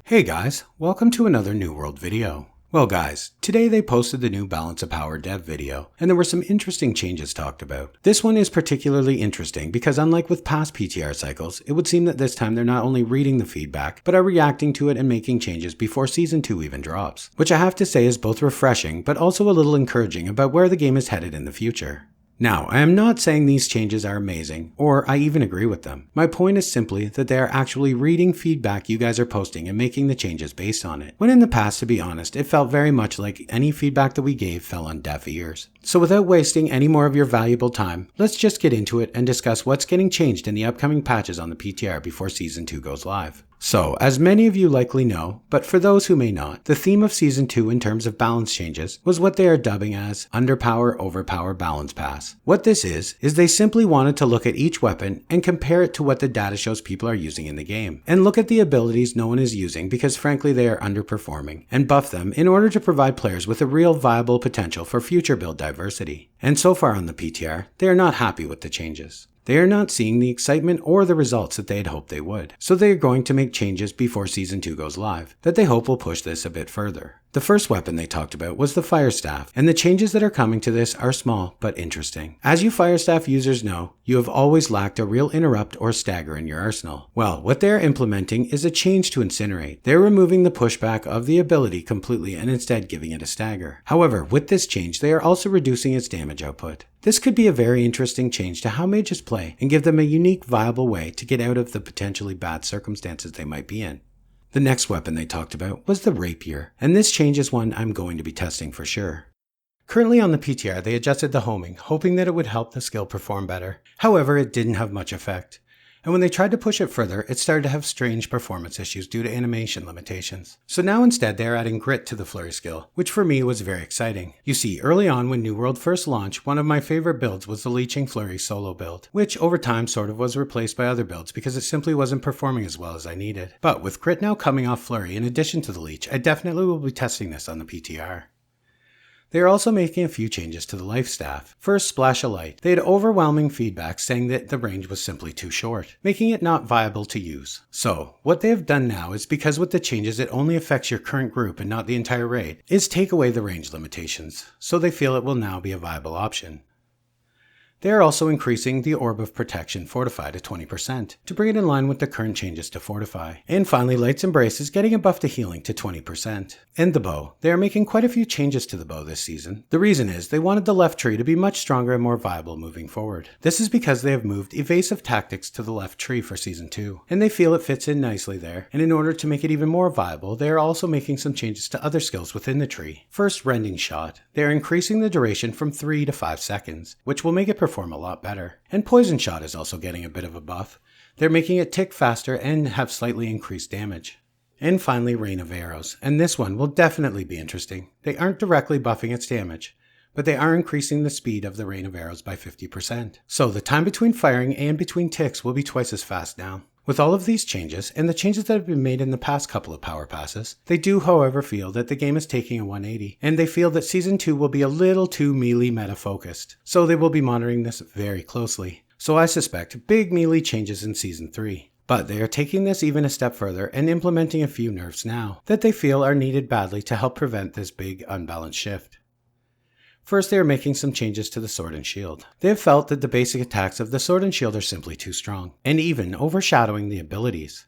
Hey guys, welcome to another New World video. Well guys, today they posted the new Balance of Power dev video, and there were some interesting changes talked about. This one is particularly interesting because unlike with past PTR cycles, it would seem that this time they're not only reading the feedback, but are reacting to it and making changes before Season 2 even drops. Which I have to say is both refreshing, but also a little encouraging about where the game is headed in the future. Now, I am not saying these changes are amazing, or I even agree with them. My point is simply that they are actually reading feedback you guys are posting and making the changes based on it. When in the past, to be honest, it felt very much like any feedback that we gave fell on deaf ears. So without wasting any more of your valuable time, let's just get into it and discuss what's getting changed in the upcoming patches on the PTR before Season 2 goes live. So, as many of you likely know, but for those who may not, the theme of Season 2 in terms of balance changes was what they are dubbing as Underpower Overpower Balance Pass. What this is they simply wanted to look at each weapon and compare it to what the data shows people are using in the game, and look at the abilities no one is using because frankly they are underperforming, and buff them in order to provide players with a real viable potential for future build diversity. And so far on the PTR, they are not happy with the changes. They are not seeing the excitement or the results that they had hoped they would. So they are going to make changes before Season 2 goes live that they hope will push this a bit further. The first weapon they talked about was the Fire Staff, and the changes that are coming to this are small but interesting. As you Fire Staff users know, you have always lacked a real interrupt or stagger in your arsenal. Well, what they are implementing is a change to Incinerate. They're removing the pushback of the ability completely and instead giving it a stagger. However, with this change, they are also reducing its damage output. This could be a very interesting change to how mages play and give them a unique, viable way to get out of the potentially bad circumstances they might be in. The next weapon they talked about was the Rapier, and this change is one I'm going to be testing for sure. Currently on the PTR, they adjusted the homing, hoping that it would help the skill perform better. However, it didn't have much effect. And when they tried to push it further, it started to have strange performance issues due to animation limitations. So now instead they are adding grit to the flurry skill, which for me was very exciting. You see, early on when New World first launched, one of my favorite builds was the Leeching Flurry solo build, which over time sort of was replaced by other builds because it simply wasn't performing as well as I needed. But with grit now coming off flurry in addition to the leech, I definitely will be testing this on the PTR. They are also making a few changes to the life staff. First, Splash of Light. They had overwhelming feedback saying that the range was simply too short, making it not viable to use. So, what they have done now is because with the changes it only affects your current group and not the entire raid, is take away the range limitations, so they feel it will now be a viable option. They are also increasing the Orb of Protection Fortify to 20% to bring it in line with the current changes to Fortify. And finally, Light's Embrace is getting a buff to healing to 20%. And the bow. They are making quite a few changes to the bow this season. The reason is they wanted the left tree to be much stronger and more viable moving forward. This is because they have moved Evasive Tactics to the left tree for Season 2, and they feel it fits in nicely there, and in order to make it even more viable, they are also making some changes to other skills within the tree. First, Rending Shot. They are increasing the duration from 3 to 5 seconds, which will make it perform a lot better. And Poison Shot is also getting a bit of a buff. They're making it tick faster and have slightly increased damage. And finally, Rain of Arrows, and this one will definitely be interesting. They aren't directly buffing its damage, but they are increasing the speed of the Rain of Arrows by 50%. So the time between firing and between ticks will be twice as fast now. With all of these changes, and the changes that have been made in the past couple of power passes, they do however feel that the game is taking a 180, and they feel that Season 2 will be a little too melee meta focused, so they will be monitoring this very closely. So I suspect big melee changes in Season 3. But they are taking this even a step further and implementing a few nerfs now that they feel are needed badly to help prevent this big unbalanced shift. First, they are making some changes to the Sword and Shield. They have felt that the basic attacks of the Sword and Shield are simply too strong, and even overshadowing the abilities.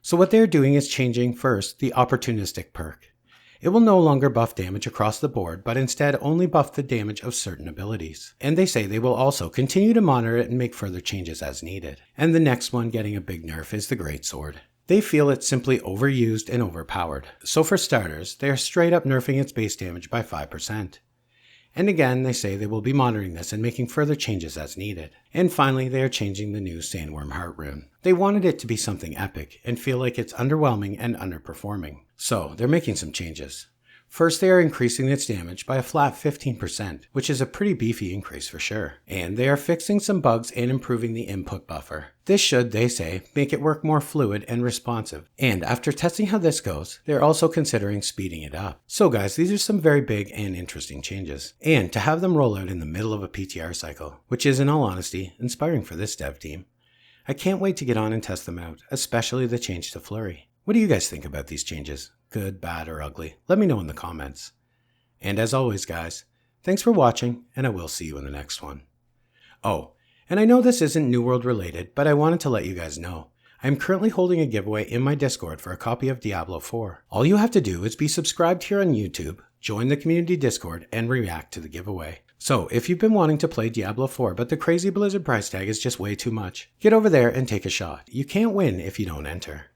So what they are doing is changing first the Opportunistic perk. It will no longer buff damage across the board, but instead only buff the damage of certain abilities. And they say they will also continue to monitor it and make further changes as needed. And the next one getting a big nerf is the Great Sword. They feel it's simply overused and overpowered. So for starters, they are straight up nerfing its base damage by 5%. And again, they say they will be monitoring this and making further changes as needed. And finally, they are changing the new Sandworm Heart rune. They wanted it to be something epic and feel like it's underwhelming and underperforming. So they're making some changes. First, they are increasing its damage by a flat 15%, which is a pretty beefy increase for sure. And they are fixing some bugs and improving the input buffer. This should, they say, make it work more fluid and responsive. And after testing how this goes, they're also considering speeding it up. So guys, these are some very big and interesting changes. And to have them roll out in the middle of a PTR cycle, which is in all honesty, inspiring for this dev team. I can't wait to get on and test them out, especially the change to Flurry. What do you guys think about these changes? Good, bad, or ugly? Let me know in the comments. And as always, guys, thanks for watching, and I will see you in the next one. Oh, and I know this isn't New World related, but I wanted to let you guys know. I am currently holding a giveaway in my Discord for a copy of Diablo 4. All you have to do is be subscribed here on YouTube, join the community Discord, and react to the giveaway. So if you've been wanting to play Diablo 4 but the crazy Blizzard price tag is just way too much, get over there and take a shot. You can't win if you don't enter.